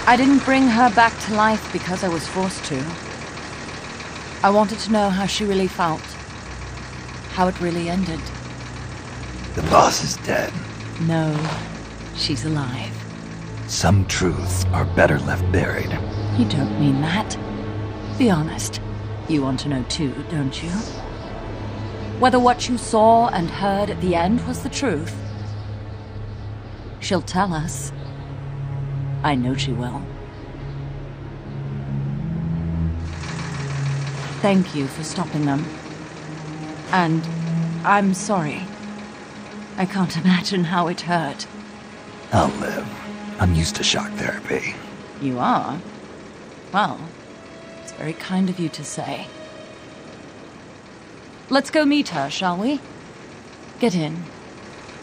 I didn't bring her back to life because I was forced to. I wanted to know how she really felt. How it really ended. The boss is dead. No, she's alive. Some truths are better left buried. You don't mean that. Be honest. You want to know too, don't you? Whether what you saw and heard at the end was the truth. She'll tell us. I know she will. Thank you for stopping them. And I'm sorry. I can't imagine how it hurt. I'll live. I'm used to shock therapy. You are? Well, it's very kind of you to say. Let's go meet her, shall we? Get in,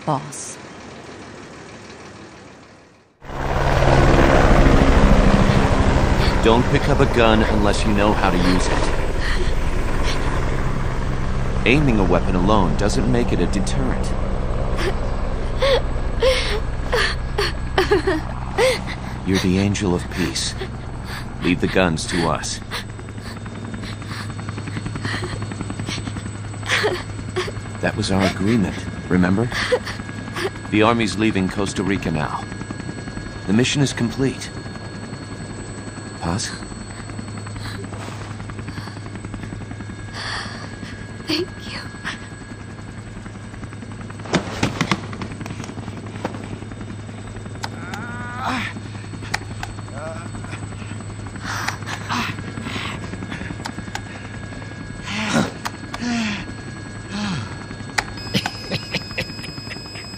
boss. Don't pick up a gun unless you know how to use it. Aiming a weapon alone doesn't make it a deterrent. You're the angel of peace. Leave the guns to us. That was our agreement, remember? The army's leaving Costa Rica now. The mission is complete. Paz? Thank you.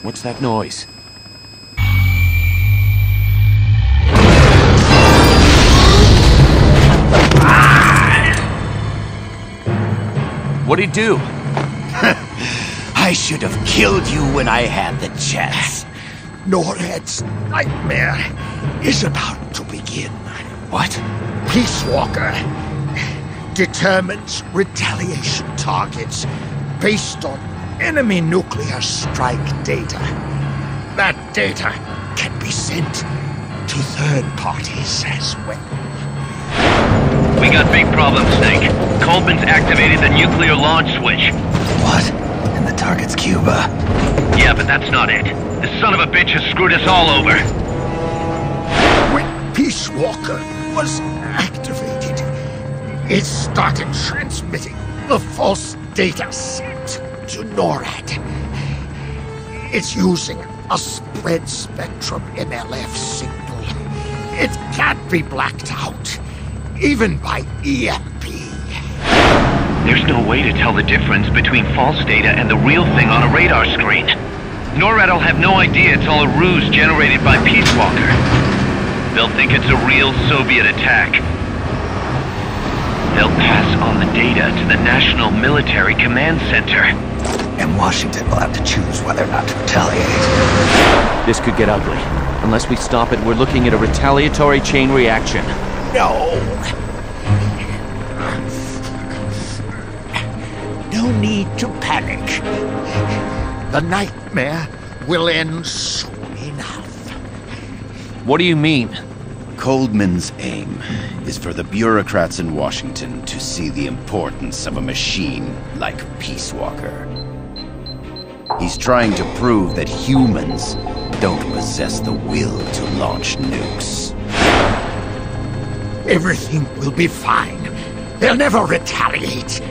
What's that noise? What'd he do? I should have killed you when I had the chance. Norred's nightmare is about to begin. What? Peace Walker determines retaliation targets based on enemy nuclear strike data. That data can be sent to third parties as well. We got big problems, Snake. Coleman's activated the nuclear launch switch. What? And the target's Cuba. Yeah, but that's not it. The son of a bitch has screwed us all over. When Peace Walker was activated, it started transmitting the false data sent to NORAD. It's using a spread spectrum MLF signal. It can't be blacked out, even by EMP. There's no way to tell the difference between false data and the real thing on a radar screen. NORAD will have no idea it's all a ruse generated by Peace Walker. They'll think it's a real Soviet attack. They'll pass on the data to the National Military Command Center. And Washington will have to choose whether or not to retaliate. This could get ugly. Unless we stop it, we're looking at a retaliatory chain reaction. No. No need to panic. The nightmare will end soon enough. What do you mean? Coldman's aim is for the bureaucrats in Washington to see the importance of a machine like Peace Walker. He's trying to prove that humans don't possess the will to launch nukes. Everything will be fine. They'll never retaliate.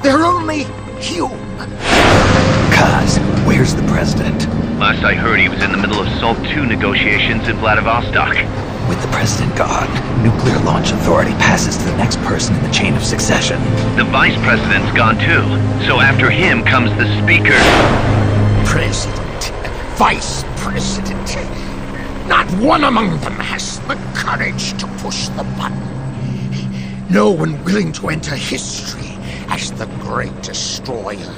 They're only human. Kaz, where's the president? Last I heard, he was in the middle of SALT II negotiations in Vladivostok. With the president gone, Nuclear Launch Authority passes to the next person in the chain of succession. The vice president's gone too, so after him comes the speaker. President, vice president. Not one among them has the courage to push the button. No one willing to enter history as the great destroyer.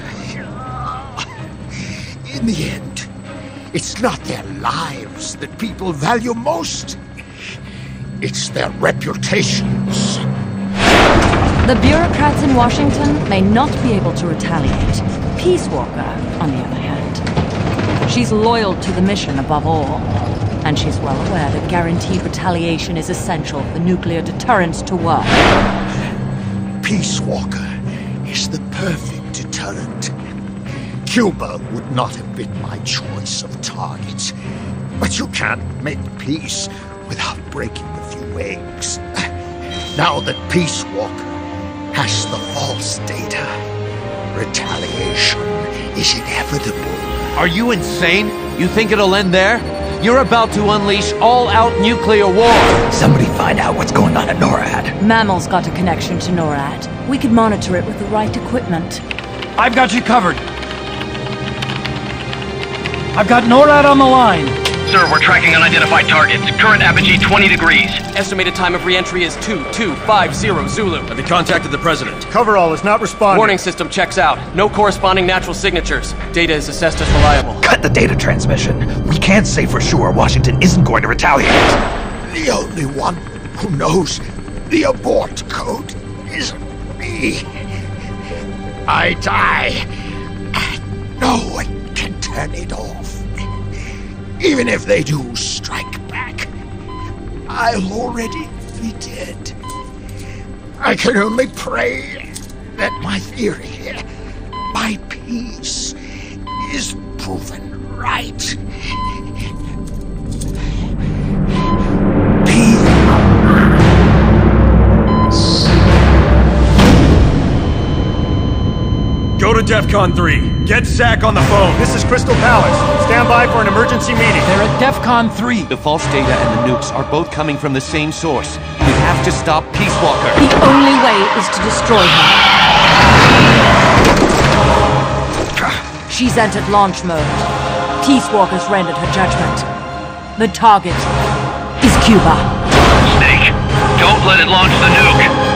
In the end, it's not their lives that people value most. It's their reputations. The bureaucrats in Washington may not be able to retaliate. Peace Walker, on the other hand. She's loyal to the mission above all. And she's well aware that guaranteed retaliation is essential for nuclear deterrence to work. Peace Walker is the perfect deterrent. Cuba would not have been my choice of targets. But you can't make peace without breaking a few eggs. Now that Peace Walker has the false data, retaliation is inevitable. Are you insane? You think it'll end there? You're about to unleash all-out nuclear war! Somebody find out what's going on at NORAD. Mammal's got a connection to NORAD. We could monitor it with the right equipment. I've got you covered. I've got NORAD on the line. Sir, we're tracking unidentified targets. Current apogee 20 degrees. Estimated time of re-entry is 2250 Zulu. Have you contacted the President? Coverall is not responding. Warning system checks out. No corresponding natural signatures. Data is assessed as reliable. Cut the data transmission. We can't say for sure Washington isn't going to retaliate. The only one who knows the abort code is me. I die, and no one can turn it off. Even if they do strike back, I'll already be dead. I can only pray that my theory, my peace, is proven right. Go to DEFCON 3. Get Zach on the phone. This is Crystal Palace. Stand by for an emergency meeting. They're at DEFCON 3. The false data and the nukes are both coming from the same source. We have to stop Peace Walker. The only way is to destroy her. She's entered launch mode. Peace Walker's rendered her judgment. The target is Cuba. Snake, don't let it launch the nuke.